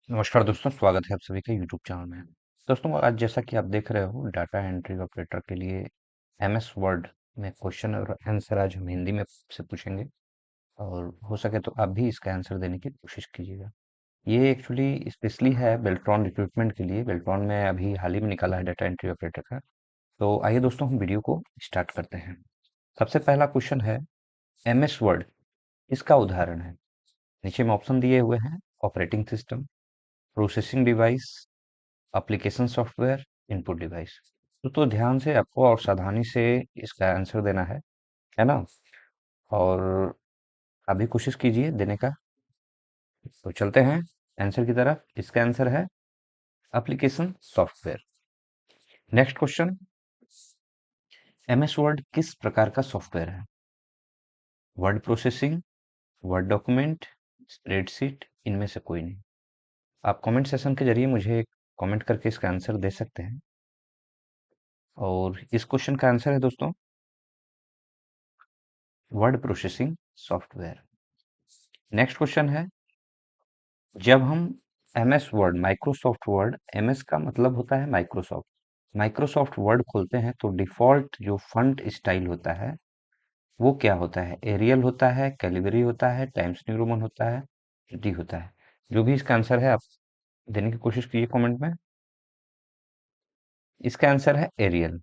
नमस्कार दोस्तों, स्वागत है आप सभी का यूट्यूब चैनल में। दोस्तों, आज जैसा कि आप देख रहे हो, डाटा एंट्री ऑपरेटर के लिए एमएस वर्ड में क्वेश्चन और आंसर आज हम हिंदी में से पूछेंगे। और हो सके तो आप भी इसका आंसर देने की कोशिश कीजिएगा। ये एक्चुअली स्पेशली है बेल्ट्रॉन रिक्रूटमेंट के लिए। बेल्ट्रॉन में अभी हाल ही में निकाला है डाटा एंट्री ऑपरेटर का। तो आइए दोस्तों, हम वीडियो को स्टार्ट करते हैं। सबसे पहला क्वेश्चन है, एमएस वर्ड इसका उदाहरण है। नीचे में ऑप्शन दिए हुए हैं: operating system, processing device, application software, input device. तो ध्यान से आपको और सावधानी से इसका आंसर देना है ना? और आप भी कोशिश कीजिए देने का। तो चलते हैं आंसर की तरफ। इसका आंसर है application software. Next question, MS word किस प्रकार का सॉफ्टवेयर है? Word processing, word document, spreadsheet, इनमें से कोई नहीं। आप कमेंट सेशन के जरिए मुझे कमेंट करके इसका आंसर दे सकते हैं। और इस क्वेश्चन का आंसर है दोस्तों word processing software. Next question है, जब हम MS word, Microsoft word, MS का मतलब होता है माइक्रोसॉफ्ट, माइक्रोसॉफ्ट वर्ड खोलते हैं तो डिफॉल्ट जो फंट स्टाइल होता है वो क्या होता है? एरियल होता है, कैलिबरी होता है, टाइम्स न्यू रोमन होता है, डी होता है? जो भी इसका आंसर है आप देने की कोशिश कीजिए कमेंट में। इसका आंसर है एरियल।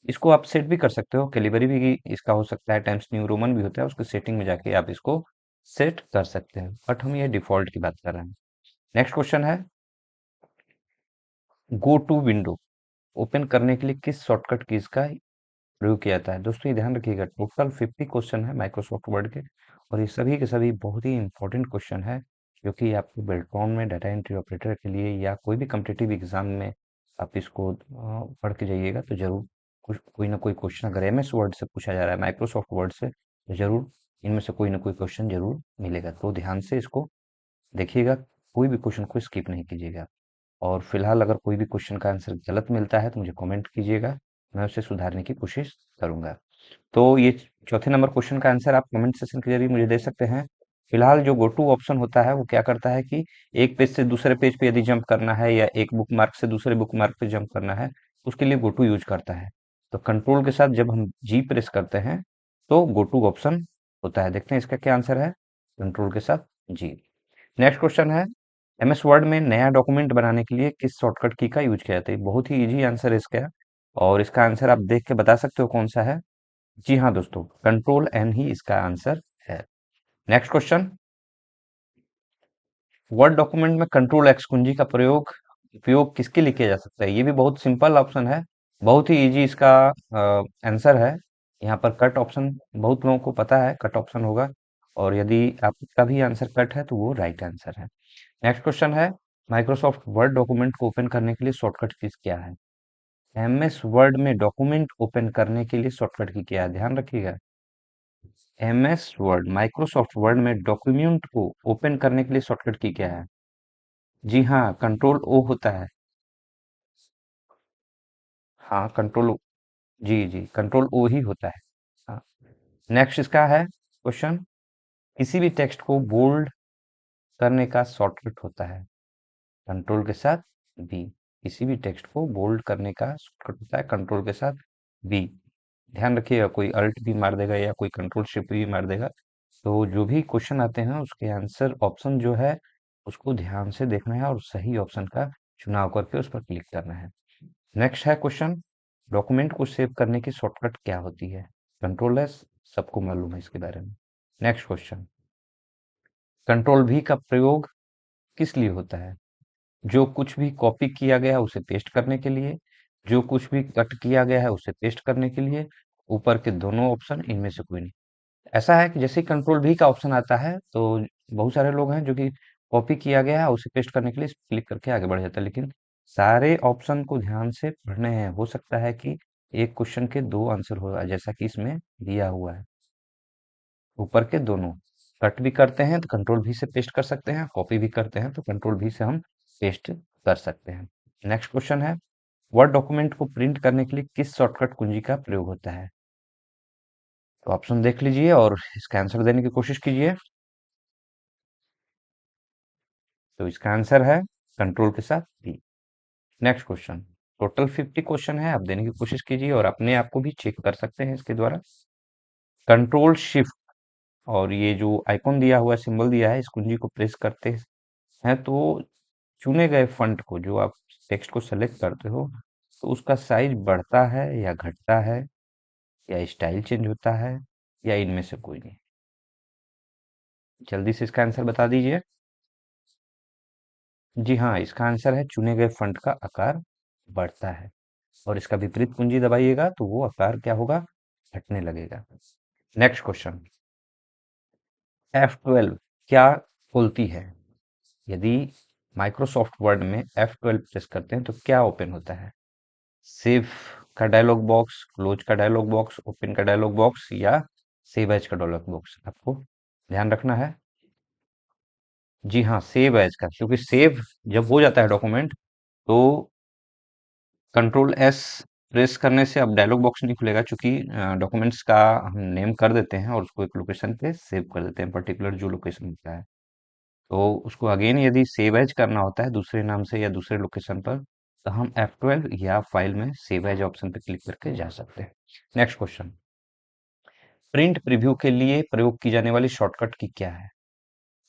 इसको आप सेट भी कर सकते हो, कैलिबरी भी इसका हो सकता है, टाइम्स न्यू रोमन भी होता है, उसके सेटिंग में जाके आप इसको सेट कर सकते हैं, बट हम ये डिफॉल्ट की बात कर रहे हैं। नेक्स्ट क्वेश्चन है, गो टू विंडो ओपन करने के लिए किस शॉर्टकट कीज का प्रयोग किया जाता है? दोस्तों ये ध्यान रखिएगा, टोटल 50 क्वेश्चन है माइक्रोसॉफ्ट वर्ड के, और ये सभी के सभी बहुत ही इंपॉर्टेंट क्वेश्चन है, जो कि आपको बेल्ट्रॉन में डाटा एंट्री ऑपरेटर के लिए या कोई भी कम्पिटिटिव एग्जाम में आप इसको पढ़ के जाइएगा तो जरूर कुछ कोई ना कोई क्वेश्चन अगर एमएस वर्ड से पूछा जा रहा है, माइक्रोसॉफ्ट वर्ड से, तो जरूर इनमें से कोई ना कोई क्वेश्चन जरूर मिलेगा। तो ध्यान से इसको देखिएगा, कोई भी क्वेश्चन को स्किप नहीं कीजिएगा। और फिलहाल अगर कोई भी क्वेश्चन का आंसर गलत मिलता है तो मुझे कमेंट कीजिएगा, मैं उसे सुधारने की कोशिश करूंगा। तो ये चौथे नंबर क्वेश्चन का आंसर आप कमेंट सेशन के जरिए मुझे दे सकते हैं। फिलहाल जो गो टू ऑप्शन होता है वो क्या करता है कि एक पेज से दूसरे पेज पे यदि जंप करना है या एक बुक मार्क से दूसरे बुक मार्क पे जंप करना है, उसके लिए गो टू यूज करता है। तो कंट्रोल के साथ जब हम जी प्रेस करते हैं तो गो टू ऑप्शन होता है। देखते हैं इसका क्या आंसर है, कंट्रोल के साथ जी। नेक्स्ट क्वेश्चन है, एमएस वर्ड में नया डॉक्यूमेंट बनाने के लिए किस शॉर्टकट की का यूज किया जाता है? बहुत ही इजी आंसर है इसका, और इसका आंसर आप देख के बता सकते हो कौन सा है। जी हाँ दोस्तों, कंट्रोल एन ही इसका आंसर है। नेक्स्ट क्वेश्चन, वर्ड डॉक्यूमेंट में कंट्रोल एक्स कुंजी का प्रयोग उपयोग किसके लिए किया जा सकता है? ये भी बहुत सिंपल ऑप्शन है, बहुत ही इजी इसका आंसर है। यहाँ पर कट ऑप्शन बहुत लोगों को पता है, कट ऑप्शन होगा, और यदि आपका भी आंसर कट है तो वो राइट आंसर है। नेक्स्ट क्वेश्चन है, माइक्रोसॉफ्ट वर्ड डॉक्यूमेंट को ओपन करने के लिए शॉर्टकट कीज क्या है? एमएस वर्ड में डॉक्यूमेंट ओपन करने के लिए शॉर्टकट की क्या है, ध्यान रखिएगा। एमएस वर्ड, माइक्रोसॉफ्ट वर्ड में डॉक्यूमेंट को ओपन करने के लिए शॉर्टकट की क्या है? जी हाँ, कंट्रोल ओ होता है। हाँ, कंट्रोल, जी जी, कंट्रोल ओ ही होता है। हाँ। नेक्स्ट इसका है क्वेश्चन, किसी भी टेक्स्ट को बोल्ड करने का शॉर्टकट होता है? कंट्रोल के साथ बी। किसी भी टेक्स्ट को बोल्ड करने का शॉर्टकट होता है कंट्रोल के साथ बी। ध्यान रखिएगा, कोई अल्ट भी मार देगा या कोई कंट्रोल शिफ्ट भी मार देगा। तो जो भी क्वेश्चन आते हैं उसके आंसर ऑप्शन जो है उसको ध्यान से देखना है और सही ऑप्शन का चुनाव करके उस पर क्लिक करना है। नेक्स्ट है क्वेश्चन, डॉक्यूमेंट को सेव करने की शॉर्टकट क्या होती है? कंट्रोल एस, सबको मालूम है इसके बारे में। नेक्स्ट क्वेश्चन, कंट्रोल भी का प्रयोग किस लिए होता है? जो कुछ भी कॉपी किया गया है उसे पेस्ट करने के लिए, जो कुछ भी कट किया गया है उसे पेस्ट करने के लिए, ऊपर के दोनों ऑप्शन, इनमें से कोई नहीं। ऐसा है कि जैसे ही कंट्रोल भी का ऑप्शन आता है तो बहुत सारे लोग हैं जो कि कॉपी किया गया है उसे पेस्ट करने के लिए क्लिक करके आगे बढ़ जाता है, लेकिन सारे ऑप्शन को ध्यान से पढ़ने हैं। हो सकता है कि एक क्वेश्चन के दो आंसर हो, जैसा कि इसमें दिया हुआ है। ऊपर के दोनों कट भी करते हैं तो कंट्रोल भी से पेस्ट कर सकते हैं, कॉपी भी करते हैं तो कंट्रोल भी से हम पेस्ट कर सकते हैं। नेक्स्ट क्वेश्चन है, वर्ड डॉक्यूमेंट को प्रिंट करने के लिए किस शॉर्टकट कुंजी का प्रयोग होता है? तो ऑप्शन देख लीजिए और इसका आंसर देने की कोशिश कीजिए। तो इसका आंसर है कंट्रोल के साथ B. Next question, total 50 question है, आप देने की कोशिश कीजिए और अपने आप को भी चेक कर सकते हैं इसके द्वारा। कंट्रोल शिफ्ट और ये जो आइकॉन दिया हुआ है, सिंबल दिया है, इस कुंजी को प्रेस करते हैं तो चुने गए फंट को, जो आप टेक्स्ट को सेलेक्ट करते हो, तो उसका साइज बढ़ता है या घटता है या स्टाइल चेंज होता है या इनमें से कोई नहीं। जल्दी से इसका आंसर बता दीजिए। जी हाँ, इसका आंसर है चुने गए फंट का आकार बढ़ता है और इसका विपरीत कुंजी दबाइएगा तो वो आकार क्या होगा, घटने लगेगा। नेक्स्ट क्वेश्चन, F12 क्या खोलती है? यदि माइक्रोसॉफ्ट वर्ड में F12 प्रेस करते हैं तो क्या ओपन होता है? सेव का डायलॉग बॉक्स, क्लोज का डायलॉग बॉक्स, ओपन का डायलॉग बॉक्स या सेव एज का डायलॉग बॉक्स? आपको ध्यान रखना है। जी हाँ, सेव एज का, क्योंकि सेव जब हो जाता है डॉक्यूमेंट तो कंट्रोल एस प्रेस करने से अब डायलॉग बॉक्स नहीं खुलेगा, क्योंकि डॉक्यूमेंट्स का हम नेम कर देते हैं और उसको एक लोकेशन पे सेव कर देते हैं, पर्टिकुलर जो लोकेशन होता है। तो उसको अगेन यदि सेव एज करना होता है दूसरे नाम से या दूसरे लोकेशन पर, तो हम F12 या फाइल में सेव एज ऑप्शन पर क्लिक करके जा सकते हैं। नेक्स्ट क्वेश्चन, प्रिंट प्रीव्यू के लिए प्रयोग की जाने वाली शॉर्टकट की क्या है?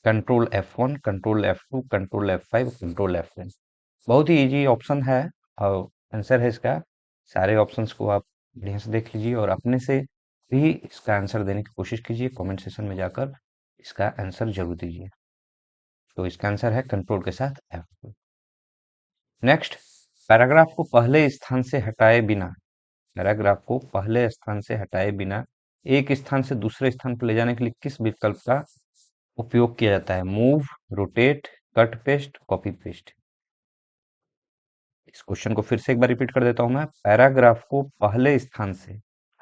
Control F1, control F2, control F5, control F10। बहुत ही इजी ऑप्शन है और आंसर है इसका। सारे ऑप्शंस को आप बढ़िया से देख लीजिए और अपने से भी इसका आंसर देने की कोशिश कीजिए, कमेंट सेशन में जाकर इसका आंसर जरूर दीजिए। तो इसका आंसर है कंट्रोल के साथ F। नेक्स्ट, पैराग्राफ को पहले स्थान से हटाए बिना, पैराग्राफ को पहले स्थान से हटाए बिना एक स्थान से दूसरे स्थान पर ले जाने के लिए किस विकल्प का उपयोग किया जाता है? Move, rotate, cut paste, copy paste. इस क्वेश्चन को फिर से एक बार रिपीट कर देता हूं मैं। पैराग्राफ को पहले स्थान से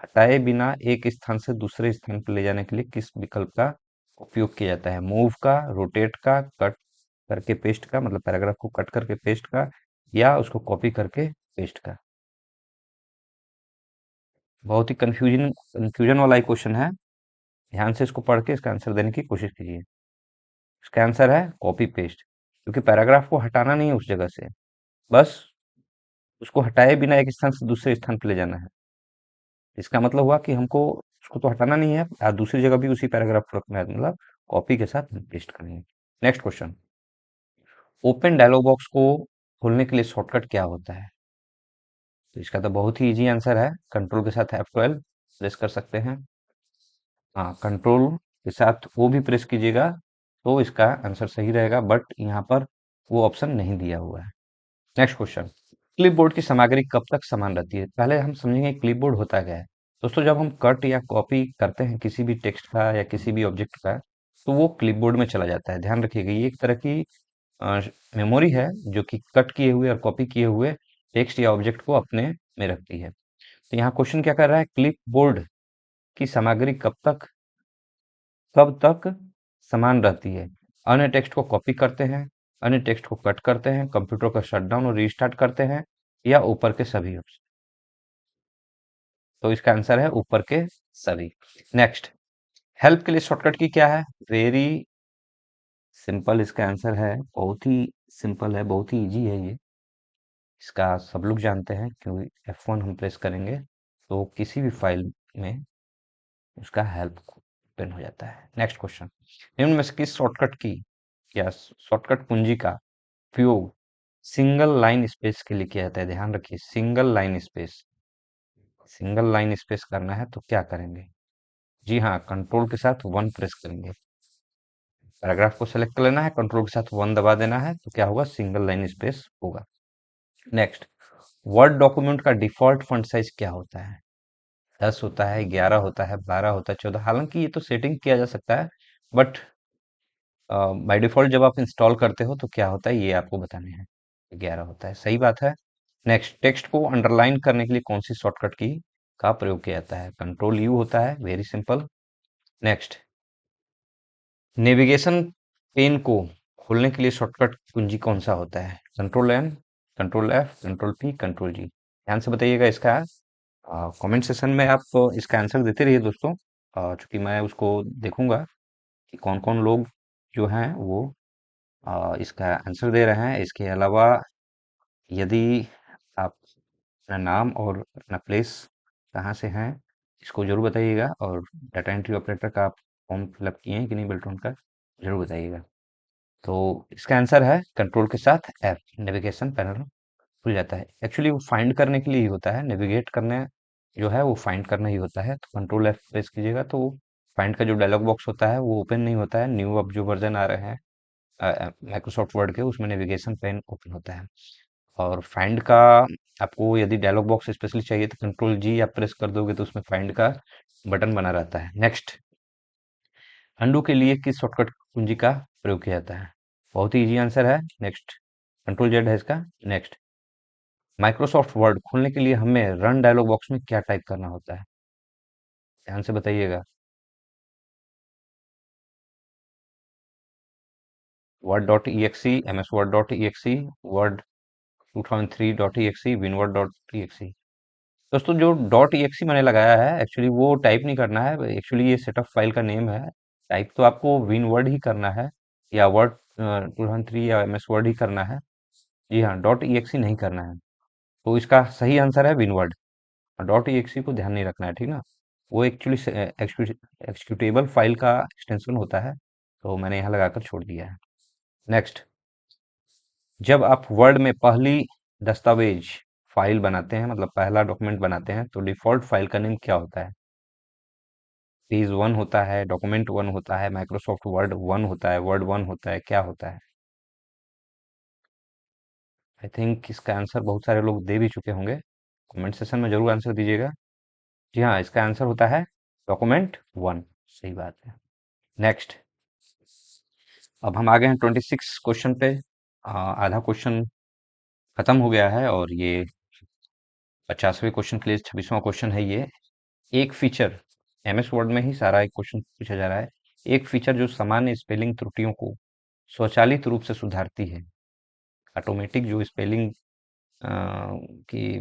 हटाए बिना एक स्थान से दूसरे स्थान पर ले जाने के लिए किस विकल्प का उपयोग किया जाता है? मूव का, रोटेट का, कट करके पेस्ट का, मतलब पैराग्राफ को कट करके पेस्ट का, या उसको कॉपी करके पेस्ट का? बहुत ही कंफ्यूजन कंफ्यूजन वाला क्वेश्चन है, ध्यान से इसको पढ़ के इसका आंसर देने की कोशिश कीजिए। इसका आंसर है कॉपी पेस्ट, क्योंकि पैराग्राफ को हटाना नहीं है उस जगह से, बस उसको हटाए बिना एक स्थान से दूसरे स्थान पर ले जाना है। इसका मतलब हुआ कि हमको उसको तो हटाना नहीं है और दूसरी जगह भी उसी पैराग्राफ को रखना है, मतलब कॉपी के साथ पेस्ट करनी है। Next question, open dialog box को खोलने के लिए शॉर्टकट क्या होता है? तो इसका तो बहुत ही इजी आंसर है, कंट्रोल के साथ F12 प्रेस कर सकते हैं। हाँ, कंट्रोल के साथ वो भी प्रेस कीजिएगा तो इसका आंसर सही रहेगा, बट यहाँ पर वो ऑप्शन नहीं दिया हुआ है। नेक्स्ट क्वेश्चन, क्लिपबोर्ड की सामग्री कब तक समान रहती है? पहले हम समझेंगे क्लिपबोर्ड होता क्या है। दोस्तों, जब हम कट या कॉपी करते हैं किसी भी टेक्स्ट का या किसी भी ऑब्जेक्ट का, तो वो क्लिपबोर्ड में चला जाता है। ध्यान रखिएगा, ये एक तरह की मेमोरी है जो कि कट किए हुए और कॉपी किए हुए टेक्स्ट या ऑब्जेक्ट को अपने में रखती है। तो यहाँ क्वेश्चन क्या कर रहा है, क्लिपबोर्ड की सामग्री कब तक समान रहती है? अन्य टेक्स्ट को कॉपी करते हैं, अन्य टेक्स्ट को कट करते हैं, कंप्यूटर का शटडाउन और रीस्टार्ट करते हैं, या ऊपर के सभी ऑप्शन? तो इसका आंसर है ऊपर के सभी। नेक्स्ट, हेल्प के लिए शॉर्टकट की क्या है? वेरी सिंपल इसका आंसर है, बहुत ही सिंपल है, बहुत ही इजी है ये। इसका सब लोग जानते हैं, क्योंकि F1 हम प्रेस करेंगे तो किसी भी फाइल में उसका हेल्प ओपन हो जाता है। नेक्स्ट क्वेश्चन, निम्न में से किस शॉर्टकट की या शॉर्टकट कुंजी का उपयोग सिंगल लाइन स्पेस के लिए किया जाता है? ध्यान रखिए, single line space, single line space करना है तो क्या करेंगे? जी हाँ, कंट्रोल के साथ 1 प्रेस करेंगे। पैराग्राफ को सेलेक्ट कर लेना है, कंट्रोल के साथ 1 दबा देना है तो क्या होगा, सिंगल लाइन स्पेस होगा। नेक्स्ट, वर्ड डॉक्यूमेंट का डिफॉल्ट फॉन्ट साइज क्या होता है? 10 होता है, 11 होता है, 12 होता है, 14? हालांकि ये तो सेटिंग किया जा सकता है, बट बाय डिफॉल्ट जब आप इंस्टॉल करते हो तो क्या होता है ये आपको बताने हैं। 11 होता है, सही बात है। नेक्स्ट, टेक्स्ट को अंडरलाइन करने के लिए कौन सी शॉर्टकट की का प्रयोग किया जाता है? कंट्रोल यू होता है, very simple. Next, navigation pane को खोलने के लिए शॉर्टकट कुंजी कौन सा होता है? Control N, control F, control P, control G? ध्यान से बताइएगा इसका। कमेंट सेशन में आप इसका आंसर देते रहिए दोस्तों, चूंकि मैं उसको देखूंगा कि कौन कौन लोग जो हैं वो इसका आंसर दे रहे हैं। इसके अलावा यदि आप अपना नाम और अपना प्लेस कहाँ से हैं इसको ज़रूर बताइएगा, और डाटा एंट्री ऑपरेटर का आप फॉर्म फिलअप किए हैं कि नहीं बिल्टोन का, ज़रूर बताइएगा। तो इसका आंसर है कंट्रोल के साथ एफ, नेविगेशन पैनल खुल जाता है। एक्चुअली वो फाइंड करने के लिए ही होता है, नेविगेट करने जो है वो फाइंड करना ही होता है। तो कंट्रोल एफ प्रेस कीजिएगा तो फाइंड का जो डायलॉग बॉक्स होता है वो ओपन नहीं होता है। न्यू अब जो वर्जन आ रहे हैं माइक्रोसॉफ्ट वर्ड के, उसमें नेविगेशन पेन ओपन होता है। और फाइंड का आपको यदि डायलॉग बॉक्स स्पेशली चाहिए तो कंट्रोल जी आप प्रेस कर दोगे तो उसमें फाइंड का बटन बना रहता है। नेक्स्ट, अंडू के लिए किस शॉर्टकट कुंजी का प्रयोग किया जाता है? बहुत ही इजी आंसर है। नेक्स्ट, कंट्रोल जेड है इसका। नेक्स्ट, माइक्रोसॉफ्ट वर्ड खोलने के लिए हमें रन डायलॉग बॉक्स में क्या टाइप करना होता है? ध्यान से बताइएगा। Word dot E X E, M S word dot E X E, word 2003 dot E X E, winword dot E X E. दोस्तों जो डॉट ई एक्सी मैंने लगाया है एक्चुअली वो टाइप नहीं करना है, एक्चुअली ये सेटअप फाइल का नेम है। टाइप तो आपको विनवर्ड ही करना है, या वर्ड 2003 या एम एस वर्ड ही करना है। जी हाँ, डॉट ई एक्सी नहीं करना है। तो इसका सही आंसर है विनवर्ड। डॉट एक्सी को ध्यान नहीं रखना है, ठीक ना। वो एक्चुअली एक्सिक्यूटेबल फाइल का एक्सटेंशन होता है, तो मैंने यहाँ लगाकर छोड़ दिया है। नेक्स्ट, जब आप वर्ड में पहली दस्तावेज फाइल बनाते हैं, मतलब पहला डॉक्यूमेंट बनाते हैं, तो डिफॉल्ट फाइल का नेम क्या होता है? पेज वन होता है, डॉक्यूमेंट वन होता है, माइक्रोसॉफ्ट वर्ड वन होता है, वर्ड वन होता है, क्या होता है? आई थिंक इसका आंसर बहुत सारे लोग दे भी चुके होंगे। कमेंट सेशन में जरूर आंसर दीजिएगा। जी हाँ, इसका आंसर होता है डॉक्यूमेंट वन। सही बात है। नेक्स्ट, अब हम आ गए हैं 26 क्वेश्चन पे। आधा क्वेश्चन खत्म हो गया है और ये 50वें क्वेश्चन के लिए 26वां क्वेश्चन है ये। एक फीचर, एमएस वर्ड में ही सारा एक क्वेश्चन पूछा जा रहा है। एक फीचर जो सामान्य स्पेलिंग त्रुटियों को स्वचालित रूप से सुधारती है। ऑटोमेटिक जो स्पेलिंग की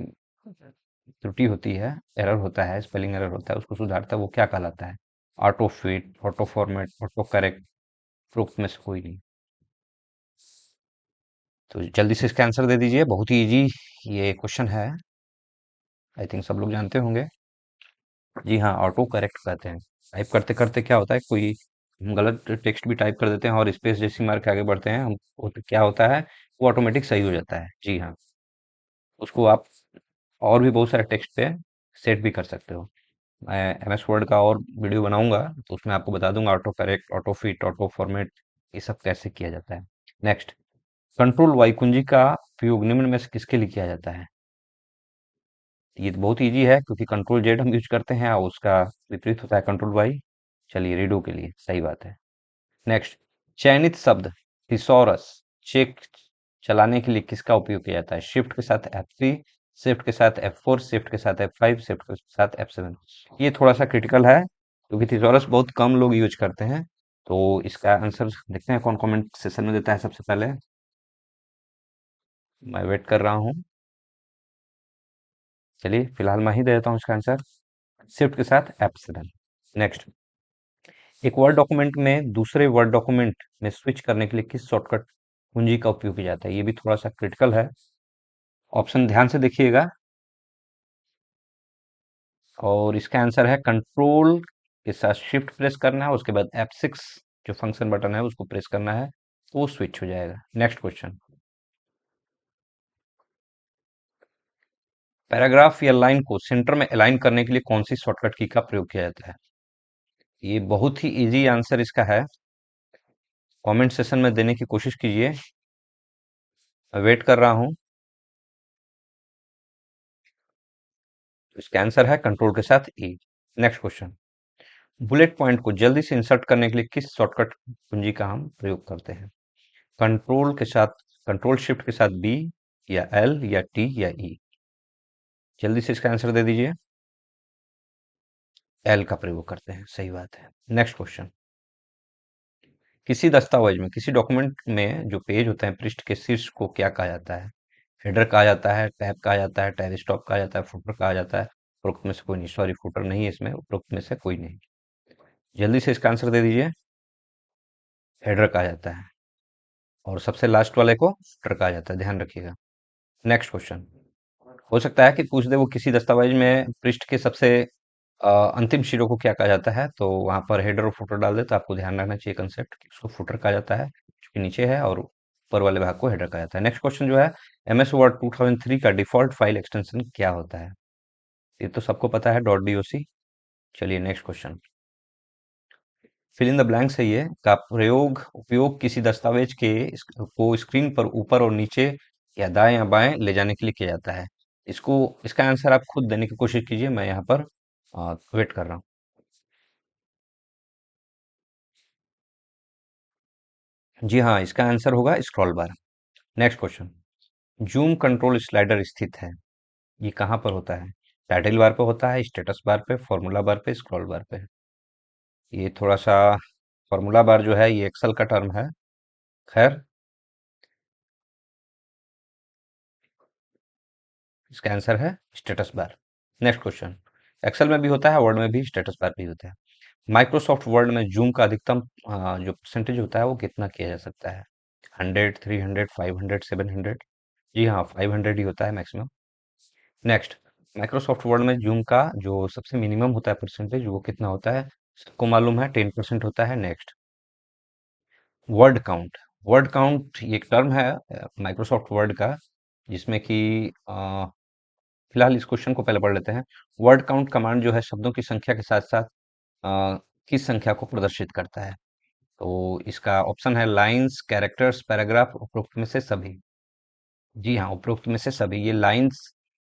त्रुटि होती है, एरर होता है, स्पेलिंग एरर होता है, उसको सुधारता है, वो क्या कहलाता है? Auto fit, auto format, auto correct, proof में से कोई नहीं। तो जल्दी से इसका आंसर दे दीजिए, बहुत ही इजी ये क्वेश्चन है। आई थिंक सब लोग जानते होंगे। जी हाँ, ऑटो करेक्ट कहते हैं। टाइप करते करते क्या होता है, कोई हम गलत टेक्स्ट भी टाइप कर देते हैं और स्पेस जैसी मार के आगे बढ़ते हैं हम, तो क्या होता है, वो ऑटोमेटिक सही हो जाता है। जी हाँ, उसको आप और भी बहुत सारे टेक्स्ट पे सेट भी कर सकते हो। मैं एमएस वर्ड का और वीडियो बनाऊंगा तो उसमें आपको बता दूंगा auto correct, auto fit, auto format, ये सब कैसे किया जाता है। नेक्स्ट, कंट्रोल वाई कुंजी का उपयोग निम्न में से किसके लिए किया जाता है? ये तो बहुत इजी है क्योंकि कंट्रोल जेड हम यूज करते हैं और उसका विपरीत होता है कंट्रोल वाई। चलिए, रीडो के लिए सही बात है। नेक्स्ट, चयनित शब्द थिसॉरस चेक चलाने के लिए किसका उपयोग किया जाता है? शिफ्ट के साथ F3, शिफ्ट के साथ F4, शिफ्ट के साथ F5, शिफ्ट के साथ F7। ये थोड़ा सा क्रिटिकल है क्योंकि थिसॉरस बहुत कम लोग यूज करते हैं। तो इसका आंसर देखते हैं कौन कमेंट सेशन में देता है सबसे पहले। मैं वेट कर रहा हूँ। चलिए फिलहाल मैं ही दे देता हूँ इसका आंसर, शिफ्ट के साथ F7। नेक्स्ट, एक वर्ड डॉक्यूमेंट में दूसरे वर्ड डॉक्यूमेंट में स्विच करने के लिए किस शॉर्टकट कुंजी का उपयोग किया जाता है? ये भी थोड़ा सा क्रिटिकल है। ऑप्शन ध्यान से देखिएगा, और इसका आंसर है कंट्रोल के साथ शिफ्ट प्रेस करना है, उसके बाद F6 जो फंक्शन बटन है उसको प्रेस करना है, तो वो स्विच हो जाएगा। नेक्स्ट क्वेश्चन, पैराग्राफ या लाइन को सेंटर में अलाइन करने के लिए कौन सी शॉर्टकट की का प्रयोग किया जाता है? ये बहुत ही इजी आंसर इसका है। कमेंट सेशन में देने की कोशिश कीजिए, मैं वेट कर रहा हूँ। इसका आंसर है कंट्रोल के साथ ई। नेक्स्ट क्वेश्चन, बुलेट पॉइंट को जल्दी से इंसर्ट करने के लिए किस शॉर्टकट कुंजी का हम प्रयोग करते हैं? कंट्रोल के साथ, कंट्रोल शिफ्ट के साथ बी, या एल, या टी, या ई? जल्दी से इसका आंसर दे दीजिए। एल का प्रयोग करते हैं, सही बात है। नेक्स्ट क्वेश्चन, किसी दस्तावेज में, किसी डॉक्यूमेंट में जो पेज होते हैं पृष्ठ के शीर्ष को क्या कहा जाता है? हेडर कहा जाता है, टैब कहा जाता है, टैब स्टॉप कहा जाता है, फुटर कहा जाता है? उपरोक्त में से कोई नहीं, सॉरी फुटर नहीं है इसमें, उपरोक्त में से कोई नहीं। जल्दी से इसका आंसर दे दीजिए। हेडर कहा जाता है। और सबसे लास्ट वाले को फुटर कहा जाता है, ध्यान रखिएगा। नेक्स्ट क्वेश्चन हो सकता है कि पूछ दे वो किसी दस्तावेज में पृष्ठ के सबसे अंतिम सिरों को क्या कहा जाता है, तो वहां पर हेडर और फुटर डाल दे, तो आपको ध्यान रखना चाहिए कंसेप्ट कि उसको फुटर कहा जाता है जो कि नीचे है, और ऊपर वाले भाग को हेडर कहा जाता है। नेक्स्ट क्वेश्चन जो है, एमएस वर्ड 2003 का डिफॉल्ट फाइल एक्सटेंशन क्या होता है? ये तो सबको पता है, डॉट डॉक। चलिए next question, fill in the blanks है ये, का प्रयोग उपयोग किसी दस्तावेज के को स्क्रीन पर ऊपर और नीचे या दाएं या बाएं ले जाने के लिए किया जाता है। इसको इसका आंसर आप खुद देने की कोशिश कीजिए, मैं यहाँ पर वेट कर रहा हूँ। जी हाँ, इसका आंसर होगा स्क्रॉल बार। Next question, zoom control slider स्थित है, ये कहाँ पर होता है? टाइटल बार पे होता है, स्टेटस बार पे, फॉर्मूला बार पे, स्क्रॉल बार पे? ये थोड़ा सा, फॉर्मूला बार जो है ये एक्सेल का टर्म है। खैर, इसका आंसर है status bar. Next question, Excel में भी होता है, वर्ड में भी, स्टेटस बार भी होता है। माइक्रोसॉफ्ट वर्ड में जूम का अधिकतम जो परसेंटेज होता है वो कितना किया जा सकता है? 100, 300, 500, 700? जी हाँ, 500 ही होता है मैक्सिमम। नेक्स्ट, माइक्रोसॉफ्ट वर्ड में जूम का जो सबसे मिनिमम होता है परसेंटेज, वो कितना होता है? सबको मालूम है, 10% होता है। Next, word count. Word count ये एक टर्म है माइक्रोसॉफ्ट वर्ड का, जिसमें कि फिलहाल इस क्वेश्चन को पहले पढ़ लेते हैं। वर्ड काउंट कमांड जो है शब्दों की संख्या के साथ साथ किस संख्या को प्रदर्शित करता है? तो इसका ऑप्शन है लाइंस, कैरेक्टर्स, पैराग्राफ, उपरोक्त में से सभी। जी हाँ, उपरोक्त में से सभी। ये लाइंस,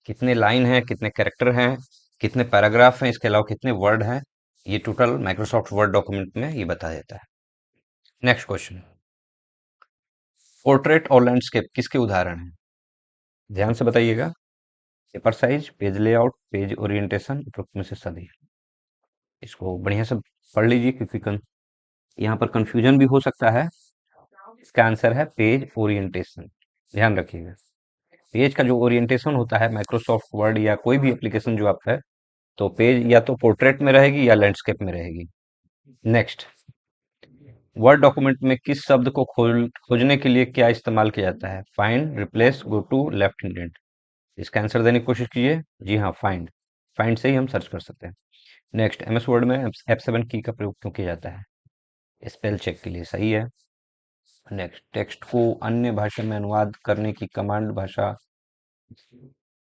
कितने लाइन हैं, कितने कैरेक्टर हैं, कितने पैराग्राफ हैं, इसके अलावा कितने वर्ड हैं, ये टोटल माइक्रोसॉफ्ट वर्ड डॉक्यूमेंट में ये बता देता है। नेक्स्ट क्वेश्चन, पोर्ट्रेट और लैंडस्केप किसके उदाहरण हैं? ध्यान से बताइएगा। Paper size, page layout, page orientation, उपरोक्त में से सभी। इसको बढ़िया से पढ़ लीजिए, क्योंकि यहाँ पर कंफ्यूजन भी हो सकता है। इसका आंसर है पेज ओरिएंटेशन। ध्यान रखिएगा, पेज का जो ओरिएंटेशन होता है माइक्रोसॉफ्ट वर्ड या कोई भी एप्लीकेशन जो आप है, तो पेज या तो पोर्ट्रेट में रहेगी या लैंडस्केप में रहेगी। नेक्स्ट, वर्ड डॉक्यूमेंट में किस शब्द को खोजने के लिए क्या इस्तेमाल किया जाता है? Find, replace, go to, left indent? इसका आंसर देने की कोशिश कीजिए। जी हाँ, फाइंड। फाइंड से ही हम सर्च कर सकते हैं। नेक्स्ट, एमएस वर्ड में F7 की का प्रयोग क्यों किया जाता है? स्पेल चेक के लिए, सही है। नेक्स्ट, टेक्स्ट को अन्य भाषा में अनुवाद करने की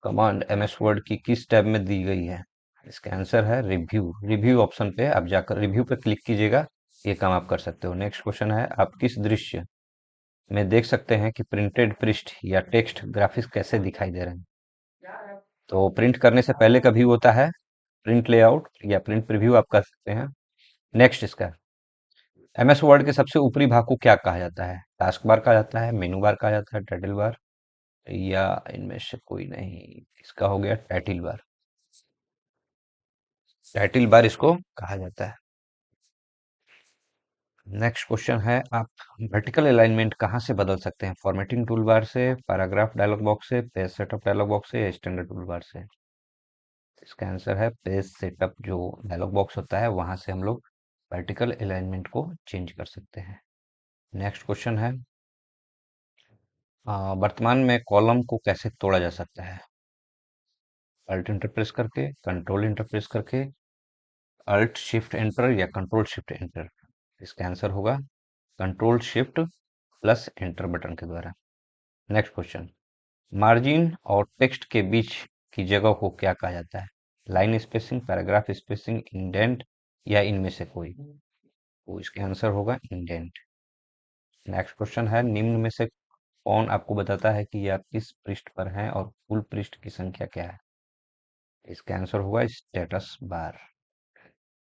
कमांड एमएस वर्ड की किस टैब में दी गई है? इसका आंसर है रिव्यू। रिव्यू ऑप्शन पे आप जाकर रिव्यू पे क्लिक कीजिएगा, ये काम आप कर सकते हो। नेक्स्ट क्वेश्चन है, आप किस दृश्य में देख सकते हैं कि प्रिंटेड पृष्ठ या टेक्स्ट ग्राफिक्स कैसे दिखाई दे रहे हैं? तो प्रिंट करने से पहले कभी होता है प्रिंट लेआउट या प्रिंट प्रीव्यू, आप कर सकते हैं। नेक्स्ट, इसका एमएस वर्ड के सबसे ऊपरी भाग को क्या कहा जाता है? टास्क बार कहा जाता है, मेनू बार कहा जाता है, टाइटल बार, या इनमें से कोई नहीं? इसका हो गया टाइटल बार। टाइटल बार इसको कहा जाता है। नेक्स्ट क्वेश्चन है, आप वर्टिकल अलाइनमेंट कहाँ से बदल सकते हैं? फॉर्मेटिंग टूल बार से, पैराग्राफ डायलॉग बॉक्स से, पेज सेटअप डायलॉग बॉक्स से, या स्टैंडर्ड टूल बार से? इसका आंसर है पेज सेटअप। जो डायलॉग बॉक्स होता है वहां से हम लोग वर्टिकल अलाइनमेंट को चेंज कर सकते हैं। नेक्स्ट क्वेश्चन है, वर्तमान में कॉलम को कैसे तोड़ा जा सकता है? अल्ट इंटर प्रेस करके, कंट्रोल इंटर प्रेस करके, अल्ट शिफ्ट एंटर, या कंट्रोल शिफ्ट एंटर? इसका आंसर होगा control shift plus enter button के द्वारा। नेक्स्ट क्वेश्चन, मार्जिन और टेक्स्ट के बीच की जगह को क्या कहा जाता है? Line spacing, paragraph spacing, indent, या इनमें से कोई? तो इसका आंसर होगा इंडेंट। नेक्स्ट क्वेश्चन है, निम्न में से कौन आपको बताता है कि आप किस पृष्ठ पर हैं और कुल पृष्ठ की संख्या क्या है? इसका आंसर होगा स्टेटस बार।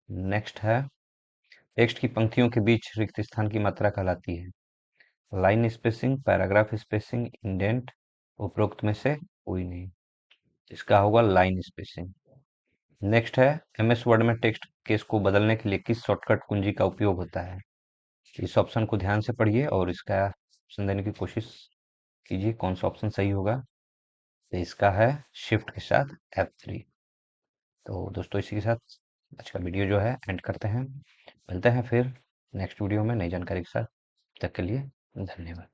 नेक्स्ट है, टेक्स्ट की पंक्तियों के बीच रिक्त स्थान की मात्रा कहलाती है? Line spacing, paragraph spacing, indent, उपरोक्त में से कोई नहीं? इसका होगा लाइन स्पेसिंग। नेक्स्ट है, एमएस वर्ड में टेक्स्ट केस को बदलने के लिए किस शॉर्टकट कुंजी का उपयोग होता है? इस ऑप्शन को ध्यान से पढ़िए और इसका ऑप्शन देने की कोशिश कीजिए, कौन सा ऑप्शन सही होगा। तो इसका है शिफ्ट के साथ F3। तो दोस्तों, इसी के साथ आज का वीडियो जो है एंड करते हैं। मिलते हैं फिर नेक्स्ट वीडियो में नई जानकारी के साथ। तब तक के लिए धन्यवाद।